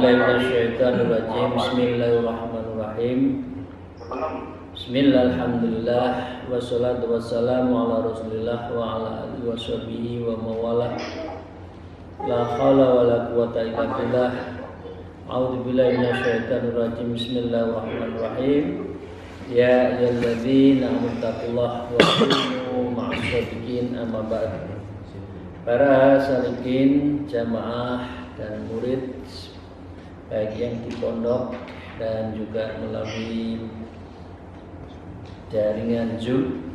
billahi minasyaitonirrajim. Bismillahirrahmanirrahim. Bismillah, alhamdulillah, wassalatu wassalamu ala rasulillah wa ala alihi wa sahbihi wa mawalah. La haula wa la quwata illa billah. A'udzu billahi minasyaitonirrajim. Bismillahirrahmanirrahim. Ya ayyuhalladzina amanu taqullaha wa kunu ma'as shadiqin, amma ba'd. Para salikin, jamaah dan murid baik yang di pondok dan juga melalui jaringan Zoom,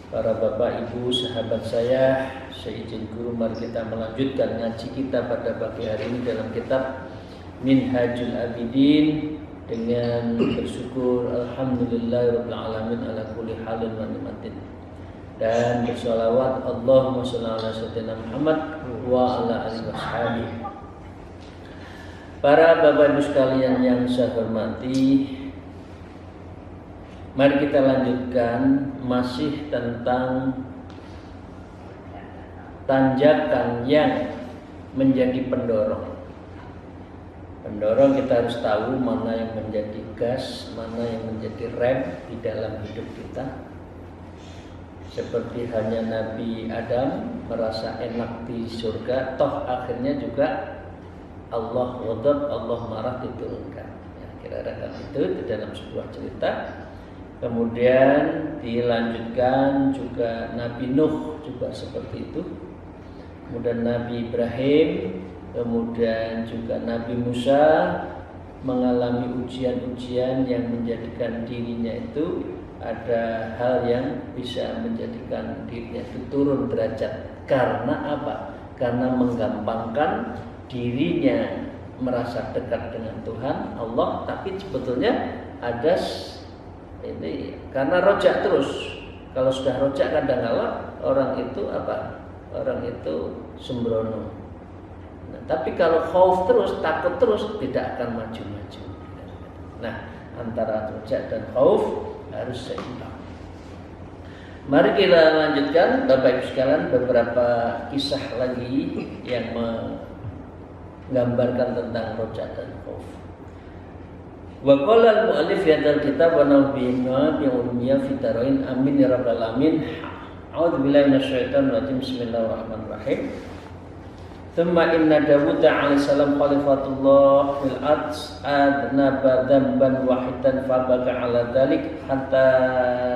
para bapak ibu sahabat saya izin guru, mari kita melanjutkan ngaji kita pada pagi hari ini dalam kitab Minhajul Abidin dengan bersyukur alhamdulillahirabbil alamin ala kulli halin wa ni'matin, dan bersolawat Allahumma sholli ala sayyidina Muhammad wa ala alihi washabihi. Para bapak ibu sekalian yang saya hormati, mari kita lanjutkan masih tentang tanjakan yang menjadi pendorong. Pendorong kita harus tahu mana yang menjadi gas, mana yang menjadi rem di dalam hidup kita. Seperti hanya Nabi Adam merasa enak di surga, toh akhirnya juga Allah ghadab, Allah marah, diturunkan. Ya, kira-kira itu di dalam sebuah cerita. Kemudian dilanjutkan juga Nabi Nuh juga seperti itu. Kemudian Nabi Ibrahim, kemudian juga Nabi Musa mengalami ujian-ujian yang menjadikan dirinya itu ada hal yang bisa menjadikan dirinya itu turun derajat. Karena apa? Karena menggampangkan dirinya merasa dekat dengan Tuhan Allah, tapi sebetulnya ada ini karena rojak terus. Kalau sudah rojak kadang-kala orang itu apa? Orang itu sembrono. Nah, tapi kalau khauf terus, takut terus, tidak akan maju-maju. Nah, antara rojak dan khauf harus seimbang. Mari kita lanjutkan Bapak Ibu sekalian, beberapa kisah lagi yang menggambarkan tentang rojak dan khauf. Wa qala al-mu'allif fi hadzal kitab wa nabiyina bi ulumiyya fi darain, amin ya rabbal alamin. A'udzu billahi minasyaitonir rajim. Bismillahirrahmanirrahim. Thumma inna Dawud alaihi salam khalifatullah fil ard adnaba dzamban wahidan fabaka ala dzalik hatta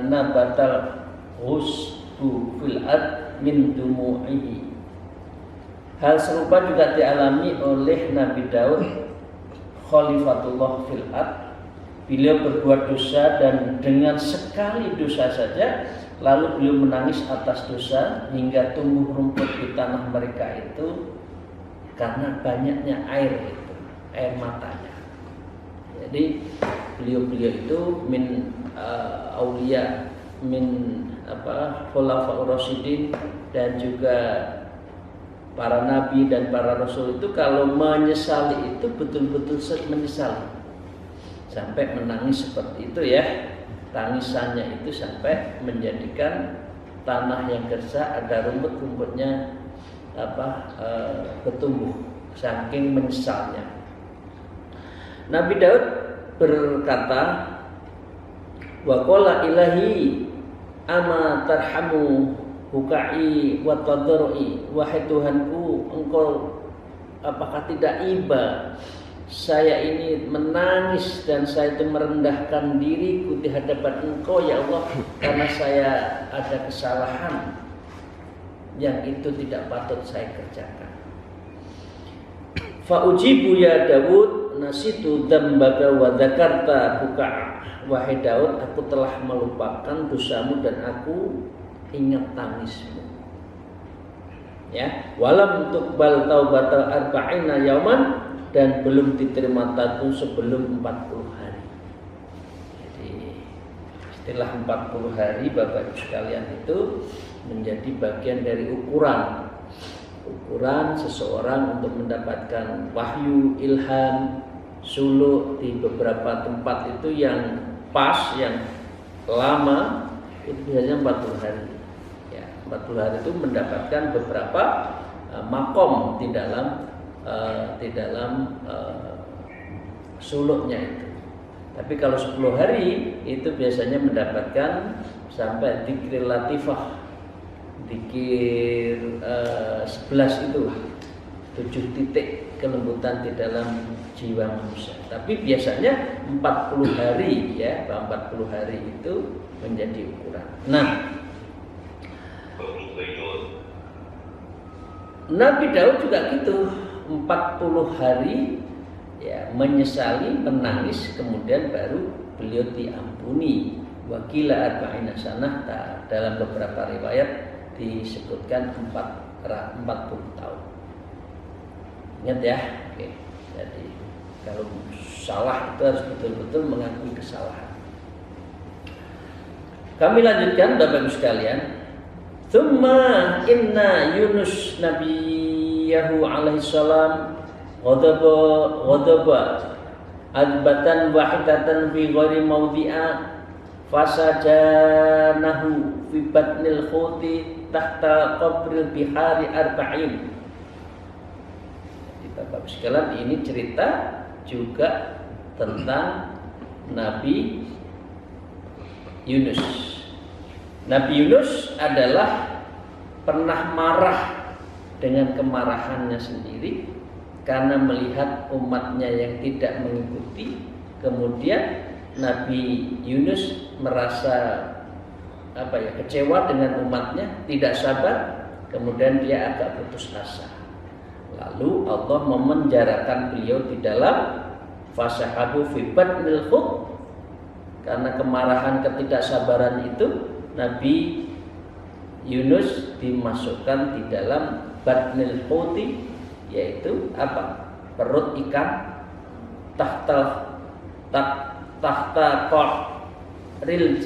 nabatal husbu fil ard min dumu'ihi. Hal serupa juga dialami oleh Nabi Daud khalifatullah fil ard. Beliau berbuat dosa dan dengan sekali dosa saja lalu beliau menangis atas dosa hingga tumbuh rumput di tanah mereka itu karena banyaknya air itu, air matanya. Jadi beliau itu min aulia, min khulafaur rasyidin, dan juga para nabi dan para rasul itu kalau menyesali itu betul-betul menyesali sampai menangis seperti itu ya. Tangisannya itu sampai menjadikan tanah yang gersah ada rumput-rumputnya bertumbuh saking menyesalnya. Nabi Daud berkata, wa qala ilahi ama tarhamu bukai wa tadarrui, wahai Tuhanku, engkau apakah tidak iba saya ini menangis dan saya itu merendahkan diriku di hadapan engkau ya Allah, karena saya ada kesalahan yang itu tidak patut saya kerjakan. Fa ujibu ya Daud nasitu dzambaka wa dzakarta buka, wahai Daud, aku telah melupakan dosamu dan aku ingat tangismu. Ya, walam tuqbal taubatal arba'ina yauman, dan belum diterima taubat sebelum 40 hari. Jadi istilah 40 hari Bapak Ibu sekalian itu menjadi bagian dari ukuran seseorang untuk mendapatkan wahyu, ilham, suluk di beberapa tempat itu yang pas, yang lama itu biasanya 40 hari. Ya, 40 hari itu mendapatkan beberapa makom di dalam suluknya itu. Tapi kalau 10 hari itu biasanya mendapatkan sampai dzikir latifah, dzikir 11 itu 7 titik kelembutan di dalam jiwa manusia. Tapi biasanya 40 hari ya, 40 hari itu menjadi ukuran. Nah, Nabi Daud juga gitu, 40 hari ya menyesali, menangis, kemudian baru beliau diampuni. Wakila arba'ina sanah, dalam beberapa riwayat disebutkan 40 tahun. Ingat ya, oke. Jadi kalau salah itu harus betul-betul mengakui kesalahan. Kami lanjutkan Bapak Ibu sekalian. Tsumma inna Yunus nabiyahu alaihi salam ghadaba adbatan wahidatan fi ghairi mawdi'a fasajanahu fi batnil khuti tahta qabril bihari arba'in. Jadi Bapak sekalian, ini cerita juga tentang Nabi Yunus. Nabi Yunus adalah pernah marah dengan kemarahannya sendiri karena melihat umatnya yang tidak mengikuti. Kemudian Nabi Yunus merasa kecewa dengan umatnya, tidak sabar, kemudian dia agak putus asa. Lalu Allah memenjarakan beliau di dalam fasahabu fi batnil khut. Karena kemarahan ketidaksabaran itu, Nabi Yunus dimasukkan di dalam batnil khuti, yaitu apa? Perut ikan, tahta qabril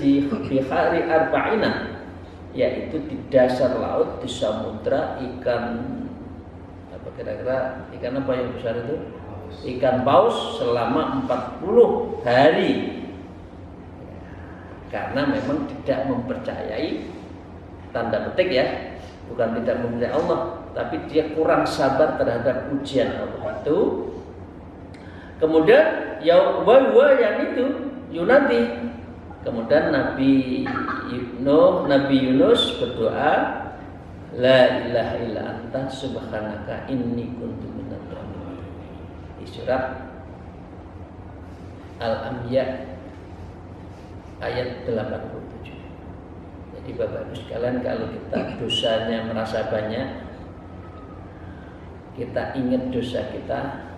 bihari arba'ina, yaitu di dasar laut, di samudra, ikan ikan apa yang besar itu? Ikan paus selama 40 hari. Karena memang tidak mempercayai, tanda petik ya, bukan tidak mempercayai Allah, tapi dia kurang sabar terhadap ujian Allah itu. Kemudian yang itu yunadi. Kemudian Nabi Yunus berdoa, la ilaha illa anta subhanaka inni kuntu minadh dhalimin. Di surat Al-Anbiya ayat 87. Jadi Bapak Ibu sekalian, kalau kita dosanya merasa banyak, kita ingat dosa kita,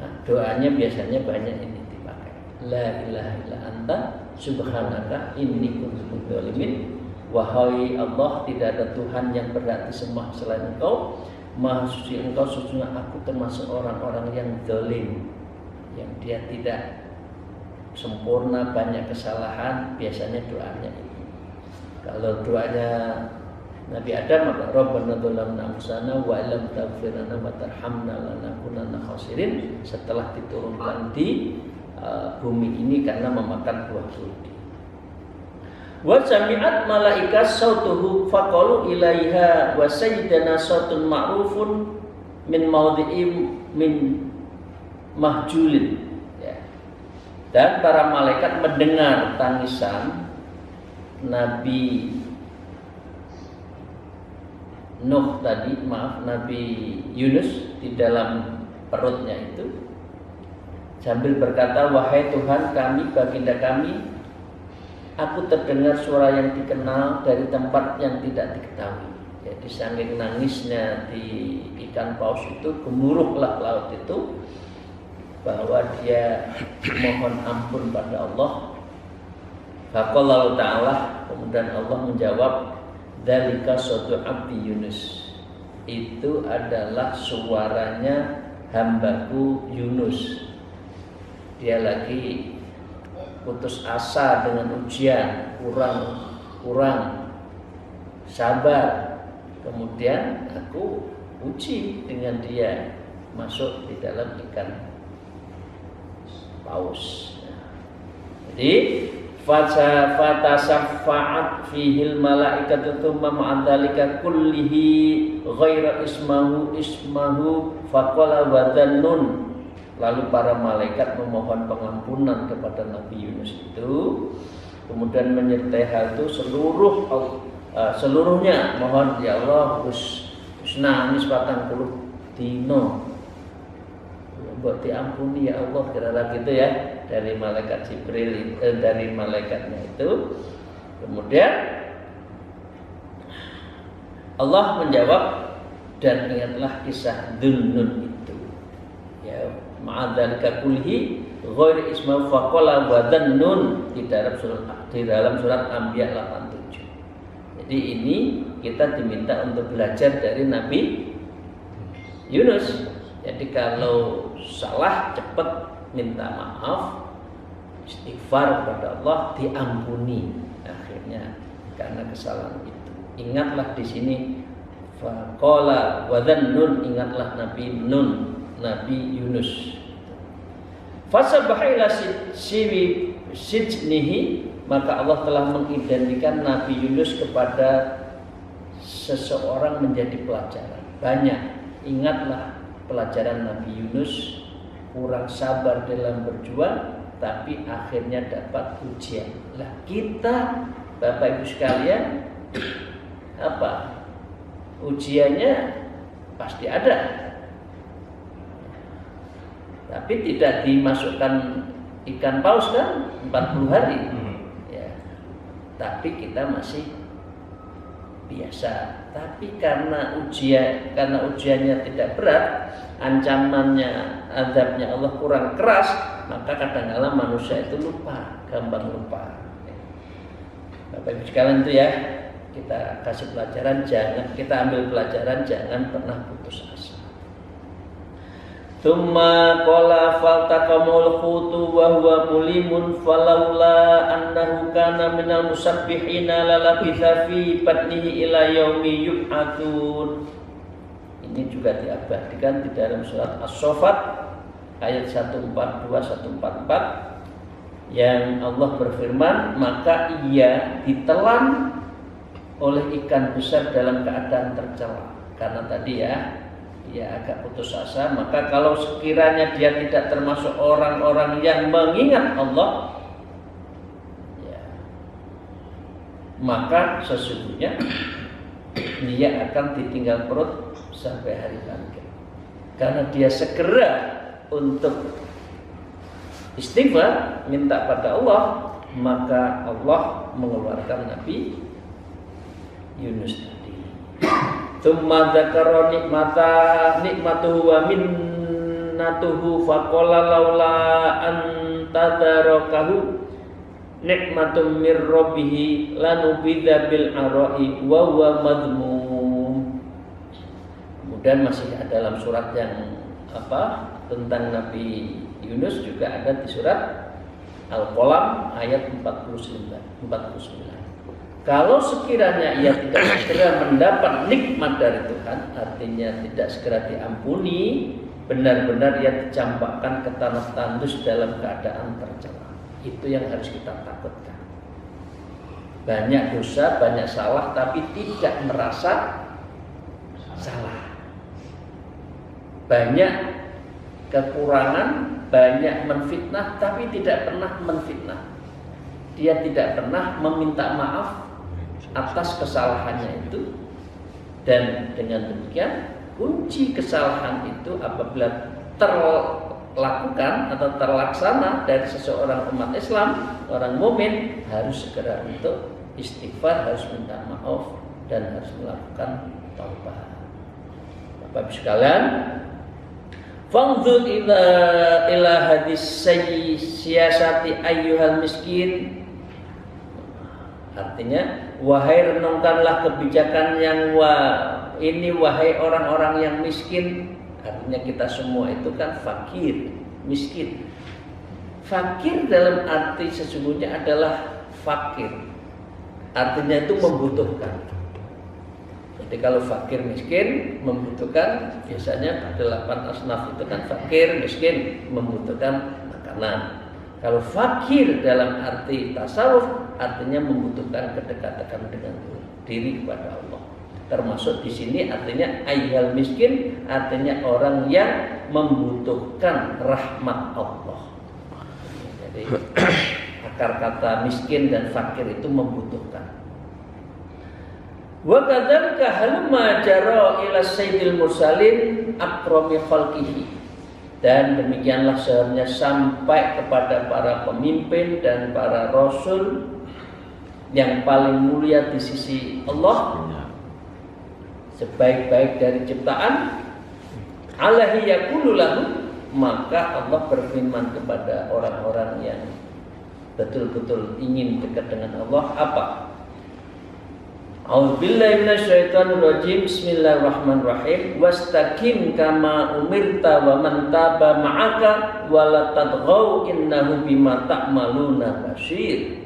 nah, doanya biasanya banyak ini dipakai. La ilaha illa anta subhanaka inni kuntu minadh dhalimin. Wahai Allah, tidak ada Tuhan yang berhak disembah selain Engkau. Maha suci Engkau, sesungguhnya aku termasuk orang-orang yang zalim, yang dia tidak sempurna, banyak kesalahan. Biasanya doanya ini. Kalau doanya Nabi Adam, maka Rabbana dzalamna anfusana wa illam taghfir lana wa tarhamna lanakunanna khasirin, setelah diturunkan di bumi ini karena memakan buah khuldi. Wa sami'at malaikat sautuhu faqalu ilaiha wa sayyidana sautun ma'rufun min maudhi'im min mahjulin. Dan para malaikat mendengar tangisan Nabi Nabi Yunus di dalam perutnya itu, sambil berkata, wahai Tuhan kami, baginda kami, aku terdengar suara yang dikenal dari tempat yang tidak diketahui. Jadi saking nangisnya di ikan paus itu, gemuruhlah laut itu, bahwa dia mohon ampun pada Allah. Faqala ta'ala, kemudian Allah menjawab, dzalika sautu abdi Yunus, itu adalah suaranya hambaku Yunus. Dia lagi putus asa dengan ujian, kurang sabar. Kemudian aku uji dengan dia masuk di dalam ikan paus. Jadi fatasaffa'at fihil malaikatu thumma ma'adzalika kullihi ghaira ismahu faqala wa dhannun Lalu para malaikat memohon pengampunan kepada Nabi Yunus itu, kemudian menyertai hal itu seluruhnya mohon ya Allah Gus nangis 40 dino buat diampuni ya Allah, kira-kira gitu ya, dari malaikat Jibril dari malaikatnya itu. Kemudian Allah menjawab, dan ingatlah kisah Dhunnun itu ya, ma'adzalika kulhi ghairi isma faqala wa dhannun di dalam surat Anbiya 87. Jadi ini kita diminta untuk belajar dari Nabi Yunus. Jadi kalau salah cepat minta maaf, istighfar kepada Allah, diampuni akhirnya karena kesalahan itu. Ingatlah di sini faqala wa dhannun, ingatlah Nabi Yunus. Fasabaha ila sijnihi, maka Allah telah mengidentikan Nabi Yunus kepada seseorang menjadi pelajaran. Banyak, ingatlah pelajaran Nabi Yunus, kurang sabar dalam berjuang, tapi akhirnya dapat ujian. Lah kita, Bapak Ibu sekalian, apa? Ujiannya pasti ada. Tapi tidak dimasukkan ikan paus kan 40 hari. Ya. Tapi kita masih biasa. Tapi karena ujiannya tidak berat, ancamannya, azabnya Allah kurang keras, maka kadang-kadang manusia itu gampang lupa. Bapak Ibu sekalian itu ya, kita kasih pelajaran, kita ambil pelajaran, jangan pernah putus asa. Tsumma qala faltaqamul khutu wa huwa mulimun falaula annahu kana minal musabbihina lalabitha fi batnihi ila yaumi yub'atsun. Ini juga diabadikan di dalam surat As-Saffat ayat 142 144 yang Allah berfirman, maka ia ditelan oleh ikan besar dalam keadaan tercela. Karena tadi ya, dia agak putus asa, maka kalau sekiranya dia tidak termasuk orang-orang yang mengingat Allah, ya, maka sesungguhnya dia akan ditinggal perut sampai hari bangkit. Karena dia segera untuk istighfar, minta pada Allah, maka Allah mengeluarkan Nabi Yunus tadi. Tsumma dzakara nikmatuhu wa minnatuhu faqala laula antadarakahu nikmatum mir rabbih lanubidza bil ara'i wa huwa madmum. Kemudian masih ada dalam surat yang tentang Nabi Yunus juga ada di surat Al-Qalam ayat 49. Kalau sekiranya ia tidak segera mendapat nikmat dari Tuhan, artinya tidak segera diampuni, benar-benar ia dicampakkan ke tanah tandus dalam keadaan tercela. Itu yang harus kita takutkan. Banyak dosa, banyak salah, tapi tidak merasa salah. Banyak kekurangan, banyak menfitnah, tapi tidak pernah menfitnah. Dia tidak pernah meminta maaf atas kesalahannya itu, dan dengan demikian kunci kesalahan itu apabila terlakukan atau terlaksana dari seseorang umat Islam, orang mukmin, harus segera untuk istighfar, harus minta maaf, dan harus melakukan taubat. Bapak sekalian, fangzur ila hadis siasati ayyuhal miskin. Artinya, wahai renungkanlah kebijakan yang wahai orang-orang yang miskin. Artinya kita semua itu kan fakir, miskin. Fakir dalam arti sesungguhnya adalah fakir. Artinya itu membutuhkan. Jadi kalau fakir miskin membutuhkan, biasanya 8 asnaf itu kan fakir, miskin, membutuhkan makanan. Kalau fakir dalam arti tasawuf, artinya membutuhkan kedekatan dengan diri kepada Allah. Termasuk di sini artinya ayyuhal miskin, artinya orang yang membutuhkan rahmat Allah. Jadi akar kata miskin dan fakir itu membutuhkan. Wa kadzalika halma jara ila sayyidil mursalin akrami khalqihi. Dan demikianlah seharusnya sampai kepada para pemimpin dan para rasul yang paling mulia di sisi Allah, sebaik-baik dari ciptaan, alaihi yaqulu lahu, maka Allah berfirman kepada orang-orang yang betul-betul ingin dekat dengan Allah, apa? A'udzubillahi minasyaitonirrajim. Bismillahirrahmanirrahim. Wastaqim kama umirta wa man taba ma'aka wa la tadghaw innahu bima ta'maluna basir.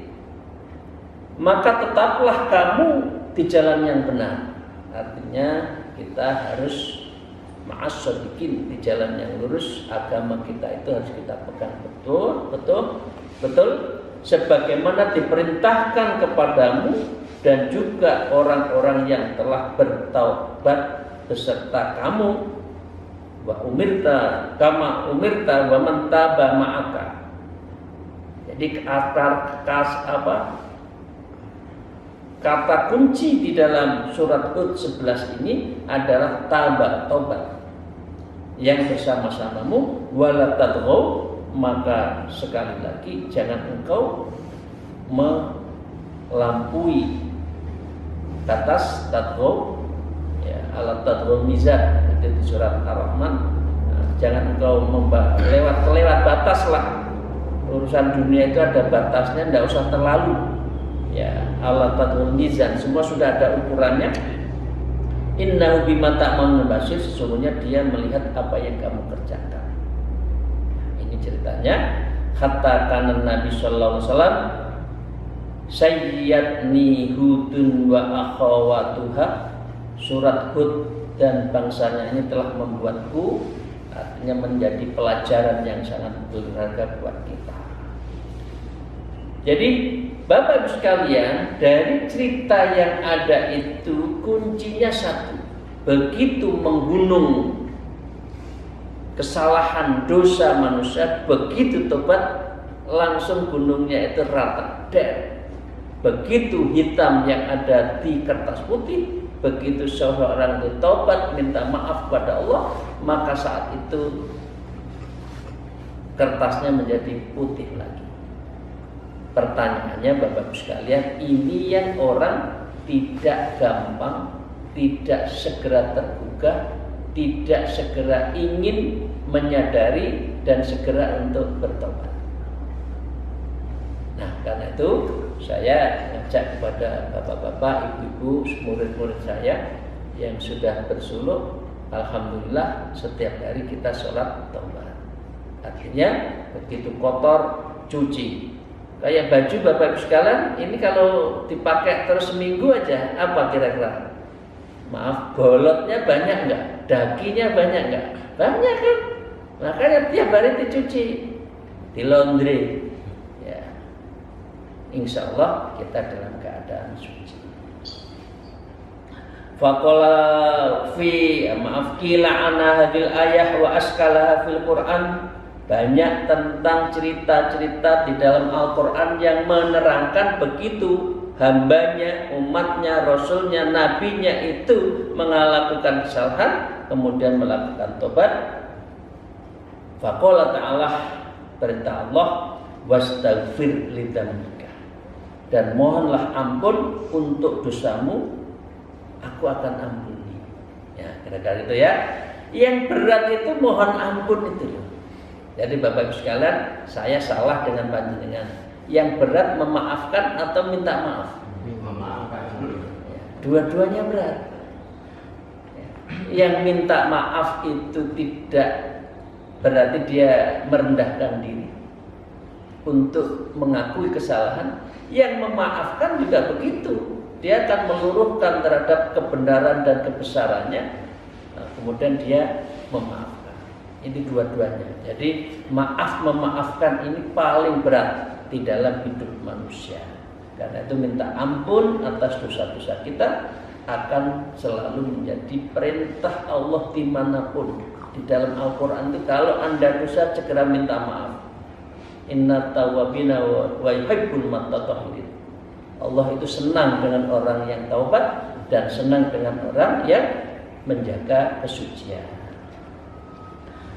Maka tetaplah kamu di jalan yang benar. Artinya kita harus ma'as-shadiqin, di jalan yang lurus. Agama kita itu harus kita pegang betul sebagaimana diperintahkan kepadamu dan juga orang-orang yang telah bertaubat beserta kamu. Wa umirta kama umirta wa man taba ma'aka. Jadi kata kunci di dalam surat Hud 11 ini adalah taba, taubat. Yang bersama-samamu wala tadghaw, maka sekali lagi jangan engkau melampaui batas tadghaw, ya, alat tadghaw mizan, itu di surat Ar-Rahman. Jangan engkau lewat batas lah. Urusan dunia itu ada batasnya, tidak usah terlalu. Ya, alat tadghaw mizan, semua sudah ada ukurannya. Innahu bima ta'maluna basir, sesungguhnya dia melihat apa yang kamu kerjakan. Ini ceritanya. Hatta kana Nabi sallallahu alaihi wasallam sayyadni Hudun wa akhawatuha, surat Hud dan bangsanya ini telah membuatku, artinya menjadi pelajaran yang sangat berharga buat kita. Jadi Bapak Ibu sekalian, dari cerita yang ada itu kuncinya satu. Begitu menggunung kesalahan dosa manusia, begitu tobat langsung gunungnya itu rata. Begitu hitam yang ada di kertas putih, begitu seorang itu taubat minta maaf kepada Allah, maka saat itu kertasnya menjadi putih lagi. Pertanyaannya Bapak Ibu sekalian, ini yang orang tidak gampang, tidak segera tergugah, tidak segera ingin menyadari dan segera untuk bertobat. Nah, karena itu saya ngajak kepada bapak-bapak, ibu-ibu, murid-murid saya yang sudah bersuluk, alhamdulillah setiap hari kita sholat taubat. Artinya begitu kotor cuci. Kayak baju Bapak Ibu sekalian, ini kalau dipakai terus seminggu aja, apa kira-kira? Maaf, bolotnya banyak enggak? Dakinya banyak enggak? Banyak kan? Makanya tiap hari dicuci, di laundry. Ya, insya Allah kita dalam keadaan suci. Faqala kila ana hadil ayah wa askalaha fil Quran. Banyak tentang cerita-cerita di dalam Al-Quran yang menerangkan begitu hambanya, umatnya, rasulnya, nabinya itu melakukan kesalahan kemudian melakukan tobat. Faqala ta'ala, perintah Allah, wastaghfir lidzambika, dan mohonlah ampun untuk dosamu, aku akan ampuni. Ya, kira-kira itu ya. Yang berat itu mohon ampun itu loh. Jadi Bapak Ibu sekalian, saya salah dengan panjenengan. Yang berat memaafkan atau minta maaf? Memaafkan. Dua-duanya berat. Yang minta maaf itu tidak berarti dia merendahkan diri untuk mengakui kesalahan. Yang memaafkan juga begitu. Dia akan meluruhkan terhadap kebenaran dan kebesarannya. Nah, kemudian dia memaafkan. Ini dua-duanya. Jadi memaafkan ini paling berat di dalam hidup manusia. Karena itu minta ampun atas dosa-dosa kita, akan selalu menjadi perintah Allah dimanapun. Di dalam Al-Quran itu kalau Anda dosa segera minta maaf. Inna tawwabina wa yuhibbul mutatahhirin. Allah itu senang dengan orang yang taubat dan senang dengan orang yang menjaga kesucian.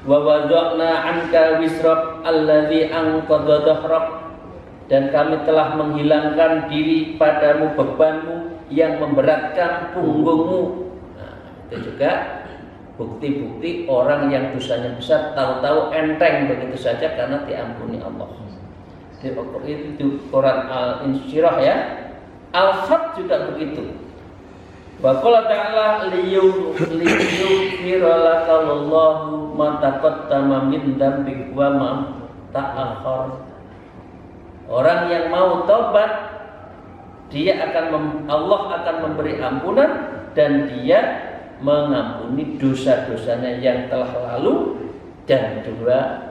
Wa wada'na 'anka wisrak allazi anqadha dhahrak, dan kami telah menghilangkan diri padamu bebanmu yang memberatkan punggungmu. Nah, itu juga bukti-bukti orang yang dosanya besar tahu-tahu enteng begitu saja karena diampuni Allah. Itu Quran Al-Insyirah ya. Al-Fat juga begitu. Wa qala ta'ala liyughfira lakallahu ma taqaddama min dzambik wa ma ta'akhkhar. Orang yang mau taubat, Allah akan memberi ampunan dan dia mengampuni dosa-dosanya yang telah lalu dan juga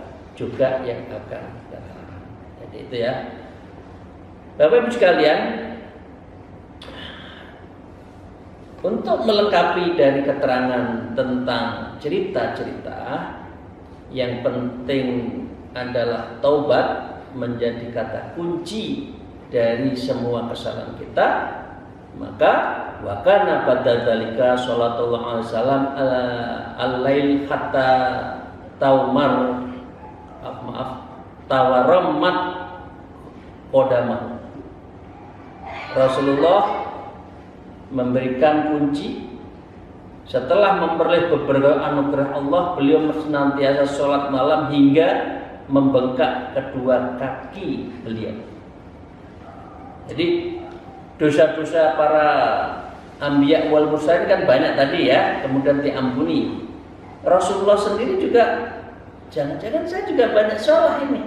yang akan datang. Jadi itu ya. Bapak Ibu sekalian, untuk melengkapi dari keterangan tentang cerita-cerita, yang penting adalah taubat menjadi kata kunci dari semua kesalahan kita. Maka wa kana pada dzalika sallallahu alaihi wasallam al-lail hatta tawarammat qadamah. Rasulullah memberikan kunci setelah memperoleh beberapa anugerah Allah. Beliau senantiasa sholat malam hingga membengkak kedua kaki beliau. Jadi dosa-dosa para anbiya wal mursalin kan banyak tadi ya, kemudian diampuni. Rasulullah sendiri juga, jangan-jangan saya juga banyak salah ini,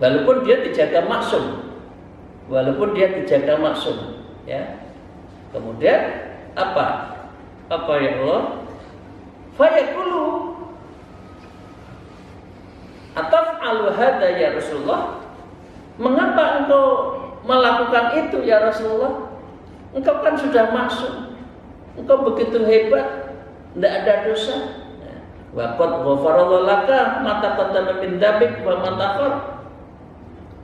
walaupun dia dijaga maksum, ya. Kemudian apa ya Allah? Fayaqulu ataf'alu hadza ya Rasulullah? Mengapa engkau melakukan itu ya Rasulullah? Engkau kan sudah maksum, engkau begitu hebat, tidak ada dosa. Wa qad ghafarallahu laka ma taqaddama min dzambik wa ma ta'akhkhar.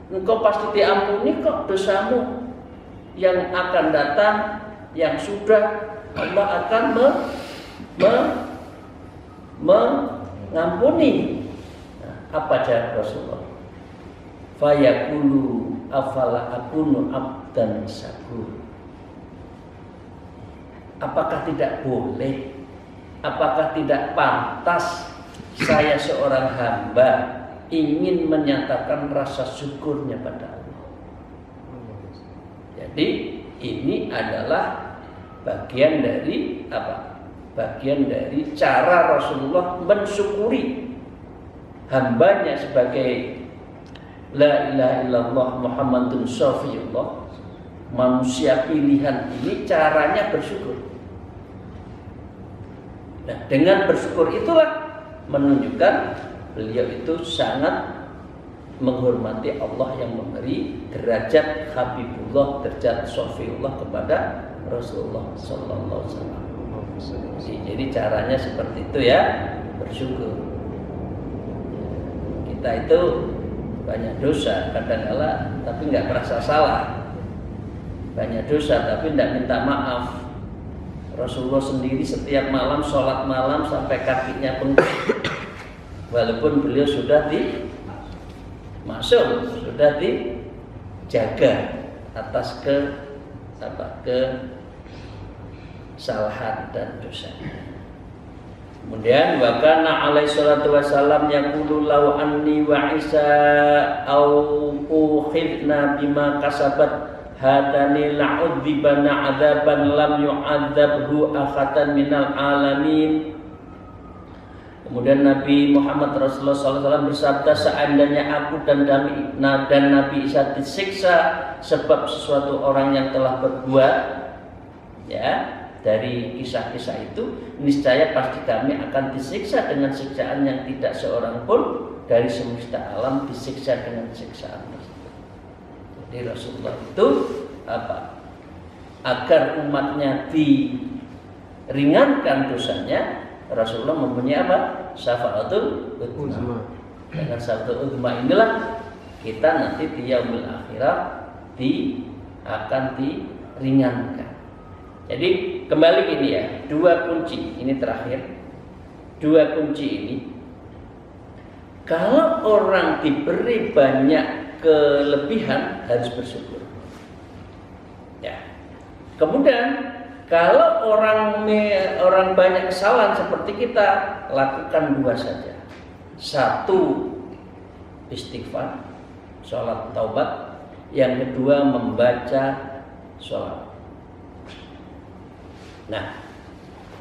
Engkau pasti diampuni kok dosamu yang akan datang, yang sudah Allah akan mengampuni. Nah, apa jawab Rasulullah? Fayaqulu afala akunu abdan syakur. Apakah tidak boleh, apakah tidak pantas saya seorang hamba ingin menyatakan rasa syukurnya pada Allah? Jadi ini adalah bagian dari apa? Bagian dari cara Rasulullah mensyukuri hambanya sebagai la ilaha illallah Muhammadun Syafiullah, manusia pilihan ini. Caranya bersyukur. Nah, dengan bersyukur itulah menunjukkan beliau itu sangat menghormati Allah yang memberi derajat Habibullah, derajat Syafiullah kepada Rasulullah sallallahu alaihi wasallam. Jadi caranya seperti itu ya, bersyukur. Kita itu banyak dosa kadang-kala tapi nggak merasa salah. Banyak dosa tapi tidak minta maaf. Rasulullah sendiri setiap malam sholat malam sampai kakinya bengkak, walaupun beliau sudah sudah dijaga atas kesalahan dan dosa. Kemudian wa kana alaihi salatu wasallam yaqulu law anni wa Isa au ukhidna bima kasabat hadani la'udzibana adzaban lam yu'adzabhu akhatan minal alamin. Kemudian Nabi Muhammad Rasulullah SAW bersabda, seandainya aku dan Nabi Isa disiksa sebab sesuatu orang yang telah berbuat, ya, dari kisah-kisah itu, niscaya pasti kami akan disiksa dengan siksaan yang tidak seorang pun dari semesta alam disiksa dengan siksaan tersebut. Jadi Rasulullah itu apa? agar umatnya diringankan dosanya, Rasulullah mempunyai apa? Syafa'atul uzma. Dengan syafa'atul uzma inilah kita nanti di yaumil akhirat akan diringankan. Jadi kembali ini ya, dua kunci ini terakhir. Dua kunci ini, kalau orang diberi banyak kelebihan harus bersyukur. Ya. Kemudian kalau orang banyak kesalahan seperti kita, lakukan dua saja. Satu, istighfar, sholat taubat. Yang kedua, membaca sholat. Nah,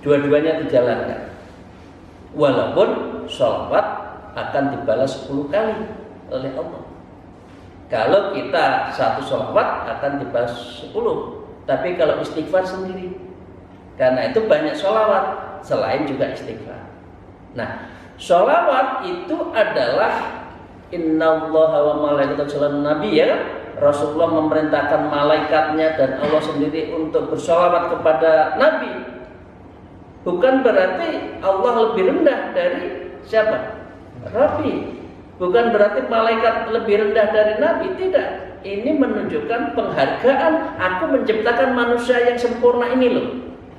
dua-duanya dijalankan. Walaupun sholawat akan dibalas 10 kali oleh Allah. Kalau kita satu sholawat akan dibalas 10. Tapi kalau istighfar sendiri, karena itu banyak sholawat selain juga istighfar. Nah, sholawat itu adalah innallaha wa malaikatahu yusholluna 'alan nabi, ya. Rasulullah memerintahkan malaikatnya dan Allah sendiri untuk bersolawat kepada Nabi. Bukan berarti Allah lebih rendah dari siapa? Rabbi. Bukan berarti malaikat lebih rendah dari Nabi. Tidak. Ini menunjukkan penghargaan. Aku menciptakan manusia yang sempurna ini loh.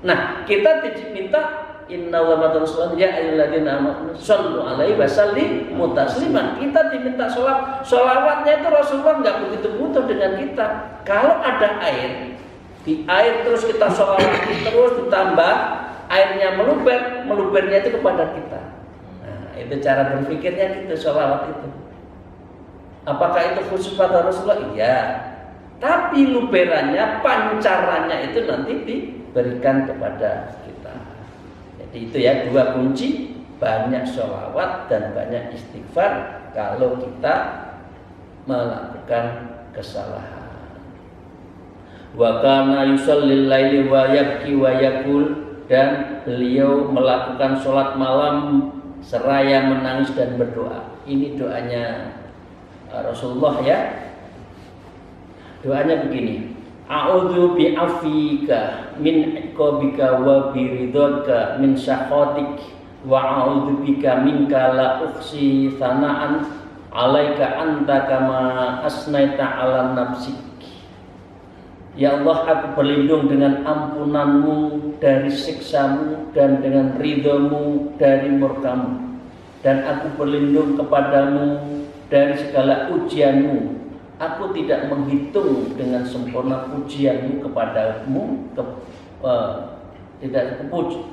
Nah, kita diminta inna wa rasulullah ya ayyuhalladzina amanu shallu alaihi wasallimu tasliman. Kita diminta sholat. Sholawatnya itu Rasulullah nggak begitu butuh dengan kita. Kalau ada air, di air terus kita sholawat terus ditambah airnya melubernya itu kepada kita. Nah, itu cara berpikirnya gitu sholawat itu. Apakah itu khusus pada Rasulullah? Iya. Tapi luberannya, pancarannya itu nanti diberikan kepada kita. Jadi itu ya dua kunci, banyak sholawat dan banyak istighfar kalau kita melakukan kesalahan. Wa kana yusallil laili wa yabki wa yaqul, dan beliau melakukan sholat malam seraya menangis dan berdoa. Ini doanya Rasulullah ya. Doanya begini. A'udzu bi'afika min iqabika wa biridhaka min syaqatik wa a'udzu bika minka la ukhsi thana'an 'alaika anta kama asnaita 'ala nafsik. Ya Allah, aku berlindung dengan ampunanmu dari siksamu dan dengan ridhamu dari murkamu, dan aku berlindung kepadamu dari segala ujianmu. Aku tidak menghitung dengan sempurna pujianmu kepadamu, tidak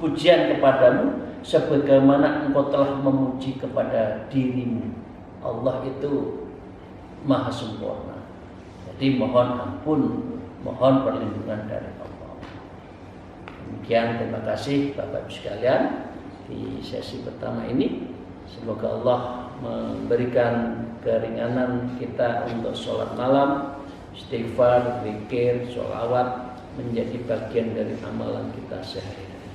pujian kepadamu sebagaimana engkau telah memuji kepada dirimu. Allah itu maha sempurna. Jadi mohon ampun, mohon perlindungan dari Allah. Demikian, terima kasih Bapak Ibu sekalian di sesi pertama ini. Semoga Allah memberikan keringanan kita untuk sholat malam, istighfar, zikir, sholawat menjadi bagian dari amalan kita sehari-hari.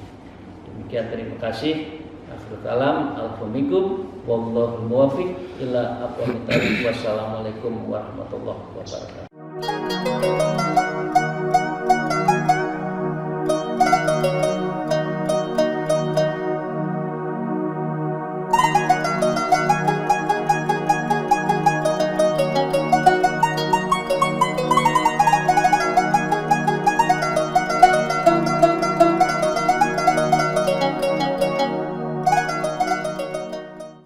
Demikian, terima kasih. Akhirul kalam, alhamdulillah, wallahu muwaffiq ila aqwamit thoriq. Wassalamualaikum warahmatullahi wabarakatuh.